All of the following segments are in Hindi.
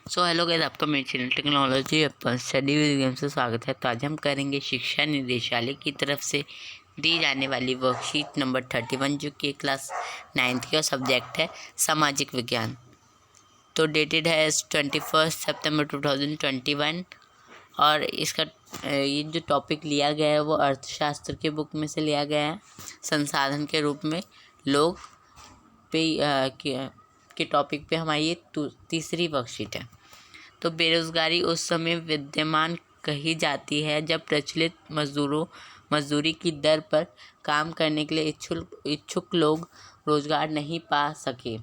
सो हेलो गाइस, आपका मेरे channel technology study with game से स्वागत है। तो आज हम करेंगे शिक्षा निदेशालय की तरफ से दी जाने वाली वर्कशीट नंबर 31, जो कि क्लास 9th का सब्जेक्ट है सामाजिक विज्ञान। तो डेटेड है 21 सितंबर 2021 और इसका ये जो टॉपिक लिया गया है वो अर्थशास्त्र के बुक में से लिया गया है। संसाधन के रूप में लोग पे के टॉपिक पे हमारी ये तीसरी वर्कशीट है। तो बेरोज़गारी उस समय विद्यमान कही जाती है जब प्रचलित मजदूरी की दर पर काम करने के लिए इच्छुक लोग रोज़गार नहीं पा सके।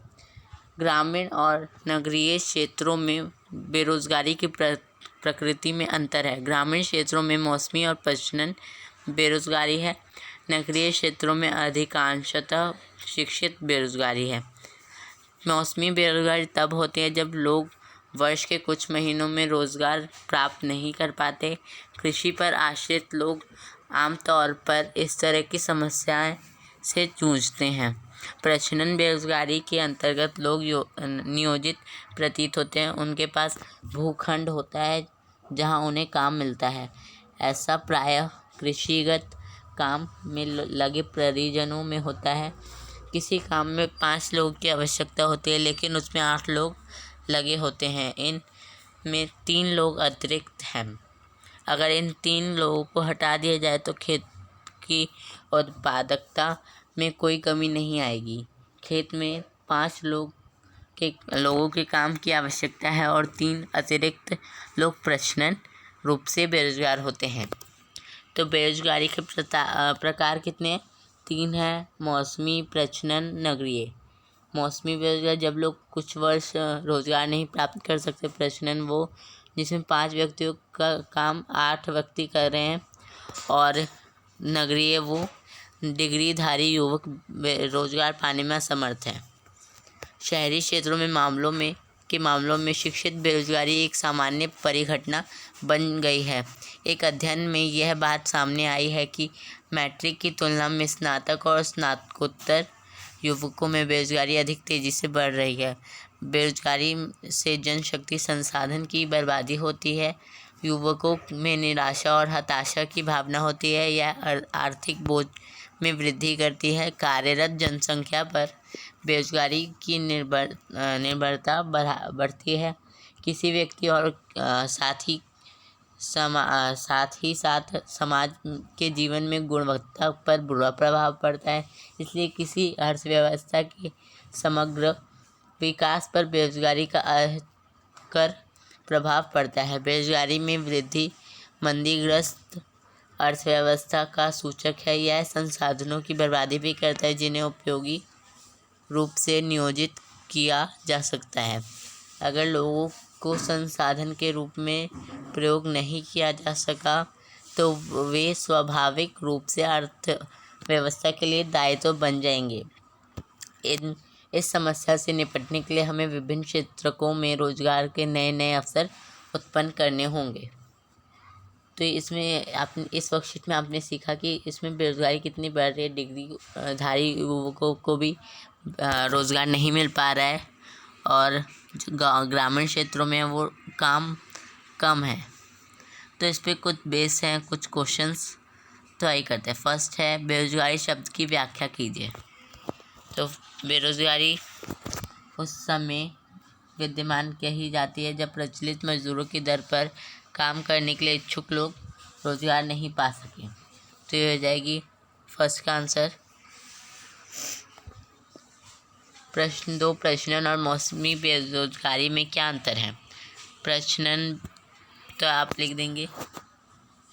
ग्रामीण और नगरीय क्षेत्रों में बेरोज़गारी की प्रकृति में अंतर है। ग्रामीण क्षेत्रों में मौसमी और प्रजनन बेरोज़गारी है। नगरीय क्षेत्रों में अधिकांशतः शिक्षित बेरोज़गारी है। मौसमी बेरोज़गारी तब होती है जब लोग वर्ष के कुछ महीनों में रोज़गार प्राप्त नहीं कर पाते। कृषि पर आश्रित लोग आमतौर पर इस तरह की समस्याएं से जूझते हैं। प्रजनन बेरोज़गारी के अंतर्गत लोग नियोजित प्रतीत होते हैं। उनके पास भूखंड होता है जहां उन्हें काम मिलता है। ऐसा प्रायः कृषिगत काम में लगे परिजनों में होता है। किसी काम में 5 लोगों की आवश्यकता होती है, लेकिन उसमें 8 लोग लगे होते हैं। इन में 3 लोग अतिरिक्त हैं। अगर इन 3 लोगों को हटा दिया जाए तो खेत की उत्पादकता में कोई कमी नहीं आएगी। खेत में 5 लोगों के काम की आवश्यकता है और 3 अतिरिक्त लोग प्रजनन रूप से बेरोजगार होते हैं। तो बेरोजगारी के प्रकार कितने हैं? 3 हैं, मौसमी, प्रजनन, नगरीय। मौसमी बेरोजगार जब लोग कुछ वर्ष रोजगार नहीं प्राप्त कर सकते। प्रजनन वो जिसमें 5 व्यक्तियों का काम 8 व्यक्ति कर रहे हैं। और नगरीय वो डिग्रीधारी युवक रोजगार पाने में असमर्थ है। शहरी क्षेत्रों में मामलों में शिक्षित बेरोजगारी एक सामान्य परिघटना बन गई है। एक अध्ययन में यह बात सामने आई है कि मैट्रिक की तुलना में स्नातक और स्नातकोत्तर युवकों में बेरोजगारी अधिक तेज़ी से बढ़ रही है। बेरोजगारी से जनशक्ति संसाधन की बर्बादी होती है। युवकों में निराशा और हताशा की भावना होती है। यह आर्थिक बोझ में वृद्धि करती है। कार्यरत जनसंख्या पर बेरोजगारी की निर्भरता बढ़ती है। किसी व्यक्ति और साथ ही साथ समाज के जीवन में गुणवत्ता पर बुरा प्रभाव पड़ता है। इसलिए किसी अर्थव्यवस्था के समग्र विकास पर बेरोजगारी का कर प्रभाव पड़ता है। बेरोजगारी में वृद्धि मंदीग्रस्त अर्थव्यवस्था का सूचक है। यह संसाधनों की बर्बादी भी करता है जिन्हें उपयोगी रूप से नियोजित किया जा सकता है। अगर लोगों को संसाधन के रूप में प्रयोग नहीं किया जा सका तो वे स्वाभाविक रूप से अर्थव्यवस्था के लिए दायित्व बन जाएंगे। इस समस्या से निपटने के लिए हमें विभिन्न क्षेत्रों में रोजगार के नए अवसर उत्पन्न करने होंगे। तो इसमें इस वर्कशीट में आपने सीखा कि इसमें बेरोजगारी कितनी बढ़ रही है। डिग्रीधारी युवकों को भी रोज़गार नहीं मिल पा रहा है और ग्रामीण क्षेत्रों में वो काम कम है। तो इस पर कुछ बेस हैं, कुछ क्वेश्चंस तो आई करते हैं। फर्स्ट है, बेरोजगारी शब्द की व्याख्या कीजिए। तो बेरोजगारी उस समय विद्यमान कही जाती है जब प्रचलित मजदूरों की दर पर काम करने के लिए इच्छुक लोग रोजगार नहीं पा सके। तो ये हो जाएगी फर्स्ट का आंसर। प्रश्न 2, प्रजनन और मौसमी बेरोजगारी में क्या अंतर है? प्रजनन तो आप लिख देंगे।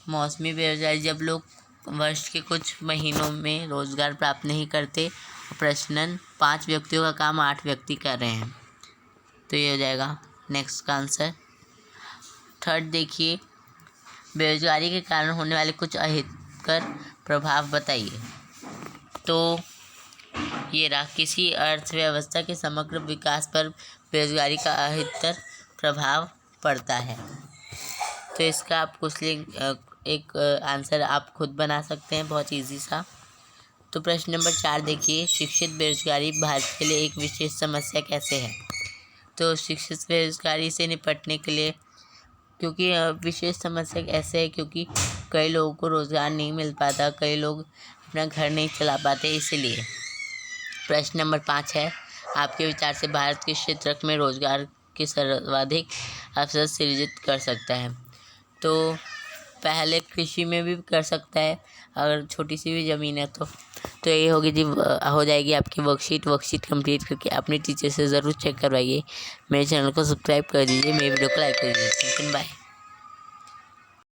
मौसमी बेरोजगारी जब लोग वर्ष के कुछ महीनों में रोजगार प्राप्त नहीं करते। प्रजनन 5 व्यक्तियों का काम 8 व्यक्ति कर रहे हैं। तो ये हो जाएगा नेक्स्ट का आंसर। थर्ड देखिए, बेरोजगारी के कारण होने वाले कुछ अहितकर प्रभाव बताइए। तो ये रहा, किसी अर्थव्यवस्था के समग्र विकास पर बेरोजगारी का अहितकर प्रभाव पड़ता है। तो इसका आप एक आंसर आप खुद बना सकते हैं, बहुत इजी सा। तो प्रश्न नंबर 4 देखिए, शिक्षित बेरोजगारी भारत के लिए एक विशेष समस्या कैसे है? तो शिक्षित बेरोजगारी से निपटने के लिए, क्योंकि विशेष समस्या ऐसे है क्योंकि कई लोगों को रोज़गार नहीं मिल पाता, कई लोग अपना घर नहीं चला पाते, इसलिए। प्रश्न नंबर 5 है, आपके विचार से भारत किस क्षेत्र में रोजगार के सर्वाधिक अवसर सृजित कर सकता है? तो पहले कृषि में भी कर सकता है, अगर छोटी सी भी ज़मीन है तो ये होगी जी, हो जाएगी आपकी वर्कशीट कंप्लीट करके अपने टीचर से ज़रूर चेक करवाइए। मेरे चैनल को सब्सक्राइब कर दीजिए, मेरे वीडियो को लाइक कर दीजिए। बाय।